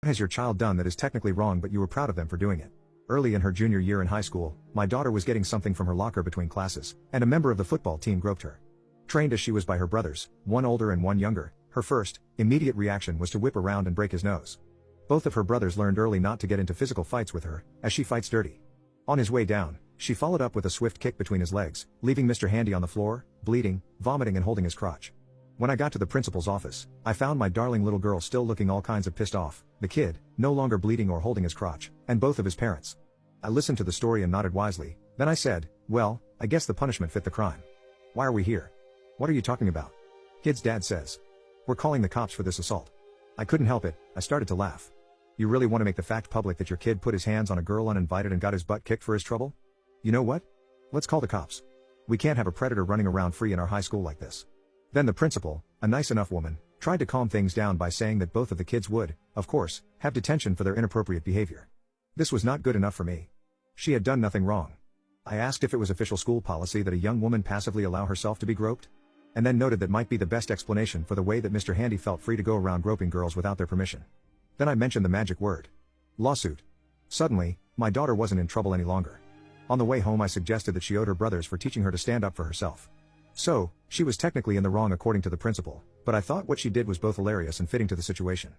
What has your child done that is technically wrong but you were proud of them for doing it? Early in her junior year in high school, my daughter was getting something from her locker between classes, and a member of the football team groped her. Trained as she was by her brothers, one older and one younger, her first, immediate reaction was to whip around and break his nose. Both of her brothers learned early not to get into physical fights with her, as she fights dirty. On his way down, she followed up with a swift kick between his legs, leaving Mr. Handy on the floor, bleeding, vomiting and holding his crotch. When I got to the principal's office, I found my darling little girl still looking all kinds of pissed off, the kid, no longer bleeding or holding his crotch, and both of his parents. I listened to the story and nodded wisely, then I said, well, I guess the punishment fit the crime. Why are we here? What are you talking about? Kid's dad says. We're calling the cops for this assault. I couldn't help it, I started to laugh. You really want to make the fact public that your kid put his hands on a girl uninvited and got his butt kicked for his trouble? You know what? Let's call the cops. We can't have a predator running around free in our high school like this. Then the principal, a nice enough woman, tried to calm things down by saying that both of the kids would, of course, have detention for their inappropriate behavior. This was not good enough for me. She had done nothing wrong. I asked if it was official school policy that a young woman passively allow herself to be groped, and then noted that might be the best explanation for the way that Mr. Handy felt free to go around groping girls without their permission. Then I mentioned the magic word. Lawsuit. Suddenly, my daughter wasn't in trouble any longer. On the way home I suggested that she owed her brothers for teaching her to stand up for herself. So, she was technically in the wrong according to the principal, but I thought what she did was both hilarious and fitting to the situation.